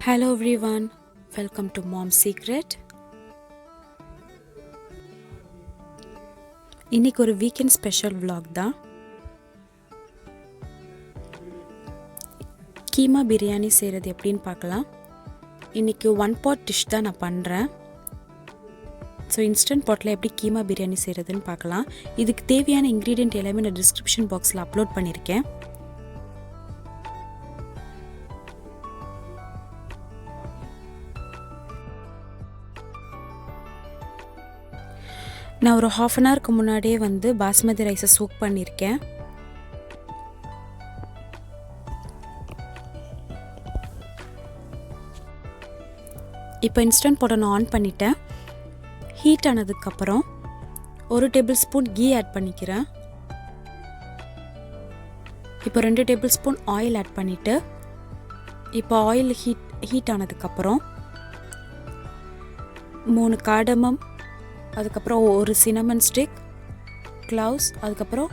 Hello everyone, welcome to Mom's Secret. இன்னைக்கு ஒரு weekend special vlog தான். கீமா பிரியாணி செய்கிறது எப்படின்னு பார்க்கலாம். இன்னைக்கு 1 pot டிஷ் தான் நான் பண்ணுறேன். ஸோ இன்ஸ்டன்ட் பாட்டில் எப்படி கீமா பிரியாணி செய்கிறதுன்னு பார்க்கலாம். இதுக்கு தேவையான இன்க்ரீடியன்ட் எல்லாமே நான் டிஸ்கிரிப்ஷன் பாக்ஸில் அப்லோட் பண்ணியிருக்கேன். நான் ஒரு 1/2 an hourக்கு முன்னாடியே பாஸ்மதி ரைஸை சூக் பண்ணியிருக்கேன். இப்போ இன்ஸ்டன்ட் பாட்டை நான் ஆன் பண்ணிட்டேன். ஹீட் ஆனதுக்கப்புறம் 1 டேபிள்ஸ்பூன் கீ ஆட் பண்ணிக்கிறேன். இப்போ 2 டேபிள்ஸ்பூன் ஆயில் ஆட் பண்ணிவிட்டு இப்போ ஆயில் ஹீட் ஆனதுக்கப்புறம் 3 காடமம், அதுக்கப்புறம் ஒரு சினமன் ஸ்டிக், க்ளவுஸ், அதுக்கப்புறம்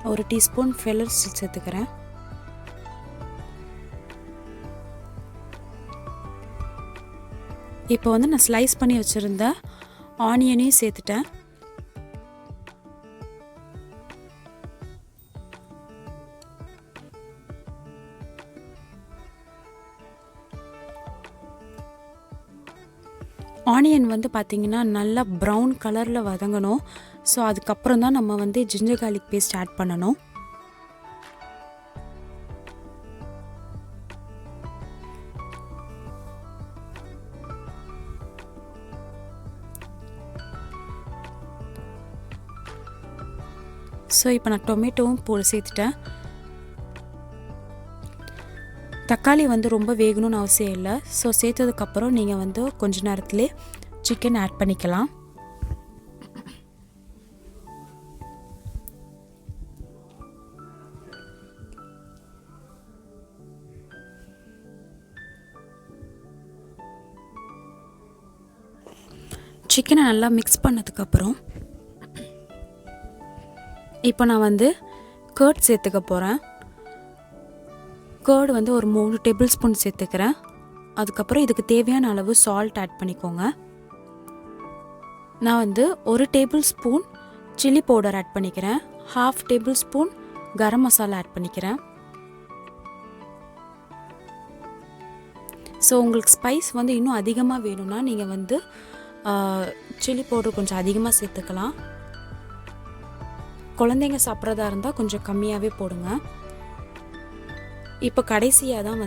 ஒரு டீஸ்பூன் ஃபெல்லர் சேர்த்துக்கிறேன். இப்போ நான் ஸ்லைஸ் பண்ணி வச்சுருந்த ஆனியனையும் சேர்த்துட்டேன். ஆனியன் பார்த்திங்கன்னா நல்லா ப்ரௌன் கலரில் வதங்கணும். ஸோ அதுக்கப்புறம் தான் நம்ம ஜிஞ்சர் கார்லிக் பேஸ்ட் ஆட் பண்ணணும். ஸோ இப்போ நான் டொமேட்டோவும் சேர்த்துட்டேன். தக்காளி ரொம்ப வேகணும்னு அவசியம் இல்லை. ஸோ சேர்த்ததுக்கப்புறம் நீங்கள் கொஞ்ச நேரத்திலே சிக்கன் ஆட் பண்ணிக்கலாம். சிக்கனை நல்லா மிக்ஸ் பண்ணதுக்கப்புறம் இப்போ நான் கர்ட் சேர்த்துக்க போகிறேன். கர்டு ஒரு 3 டேபிள் ஸ்பூன் சேர்த்துக்கிறேன். அதுக்கப்புறம் இதுக்கு தேவையான அளவு சால்ட் ஆட் பண்ணிக்கோங்க. நான் 1 table spoon chilli powder add பண்ணிக்கிறேன். 1/2 table spoon garam masala add பண்ணிக்கிறேன். ஸோ உங்களுக்கு ஸ்பைஸ் இன்னும் அதிகமாக வேணும்னா நீங்கள் சில்லி பவுடர் கொஞ்சம் அதிகமாக சேர்த்துக்கலாம். குழந்தைங்க சாப்பிட்றதா இருந்தால் கொஞ்சம் கம்மியாகவே போடுங்க. இப்போ கடைசியாக தான்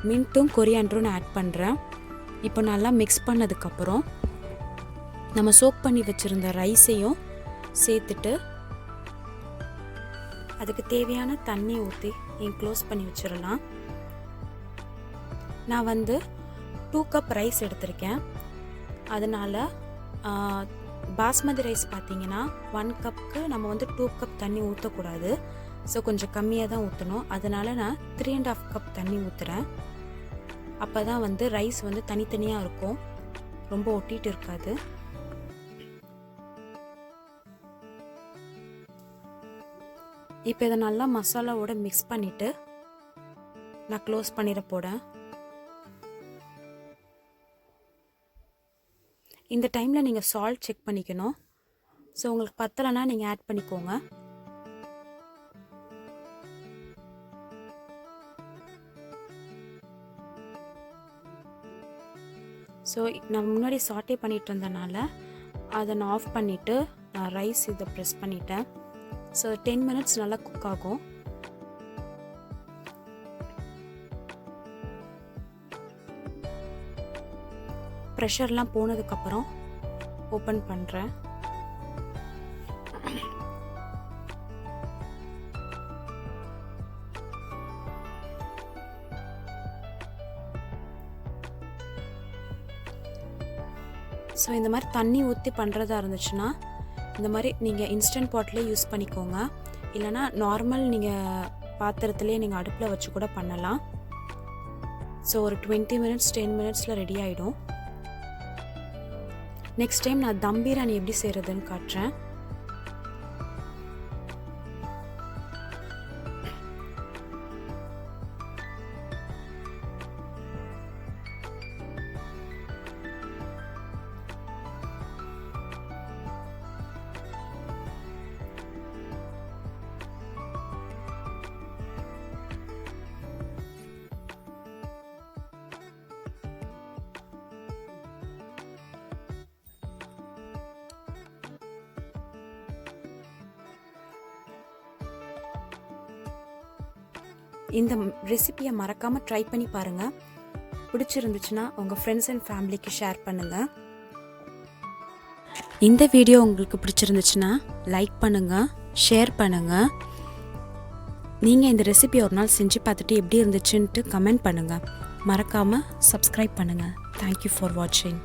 மின்ட்டும் கொரியாண்டரும் ஆட் பண்ணுறேன். இப்போ நல்லா மிக்ஸ் பண்ணதுக்கப்புறம் நம்ம சோக் பண்ணி வச்சுருந்த ரைஸையும் சேர்த்துட்டு அதுக்கு தேவையான தண்ணி ஊற்றி க்ளோஸ் பண்ணி வச்சிடலாம். நான் 2 கப் ரைஸ் எடுத்திருக்கேன். அதனால் பாஸ்மதி ரைஸ் பார்த்திங்கன்னா 1 கப்புக்கு நம்ம 2 கப் தண்ணி ஊற்றக்கூடாது. ஸோ கொஞ்சம் கம்மியாக தான் ஊற்றணும். அதனால் நான் 3.5 கப் தண்ணி ஊற்றுறேன். அப்போ தான் ரைஸ் தனித்தனியாக இருக்கும், ரொம்ப ஒட்டிகிட்டு இருக்காது. இப்போ இதை நல்லா மசாலாவோட மிக்ஸ் பண்ணிவிட்டு நான் க்ளோஸ் பண்ணிட போகிறேன். இந்த டைமில் நீங்கள் சால்ட் செக் பண்ணிக்கணும். ஸோ உங்களுக்கு பத்தலைன்னா நீங்கள் ஆட் பண்ணிக்கோங்க. ஸோ நான் முன்னாடி சாட்டே பண்ணிகிட்டு இருந்தனால அதை நான் ஆஃப் பண்ணிவிட்டு நான் ரைஸ் இதை ப்ரெஸ் பண்ணிட்டேன். ஸோ 10 மினிட்ஸ் நல்லா குக் ஆகும். ப்ரெஷர்லாம் போனதுக்கப்புறம் ஓப்பன் பண்ணுறேன். ஸோ இந்த மாதிரி தண்ணி ஊற்றி பண்ணுறதா இருந்துச்சுன்னா இந்த மாதிரி நீங்கள் இன்ஸ்டன்ட் பாட்டிலே யூஸ் பண்ணிக்கோங்க. இல்லைனா நார்மல் நீங்கள் பாத்திரத்துலேயே நீங்கள் அடுப்பில் வச்சு கூட பண்ணலாம். ஸோ ஒரு 20 மினிட்ஸ் 10 மினிட்ஸில் ரெடி ஆகிடும். நெக்ஸ்ட் டைம் நான் தம் பிரியாணி எப்படி செய்கிறதுன்னு காட்டுறேன். இந்த ரெசிபியை மறக்காமல் ட்ரை பண்ணி பாருங்கள். பிடிச்சிருந்துச்சுன்னா உங்கள் ஃப்ரெண்ட்ஸ் அண்ட் ஃபேமிலிக்கு ஷேர் பண்ணுங்கள். இந்த வீடியோ உங்களுக்கு பிடிச்சிருந்துச்சுன்னா லைக் பண்ணுங்கள், ஷேர் பண்ணுங்கள். நீங்கள் இந்த ரெசிபி ஒரு நாள் செஞ்சு பார்த்துட்டு எப்படி இருந்துச்சுன்ட்டு கமெண்ட் பண்ணுங்கள். மறக்காமல் சப்ஸ்கிரைப் பண்ணுங்கள். தேங்க்யூ ஃபார் வாட்சிங்.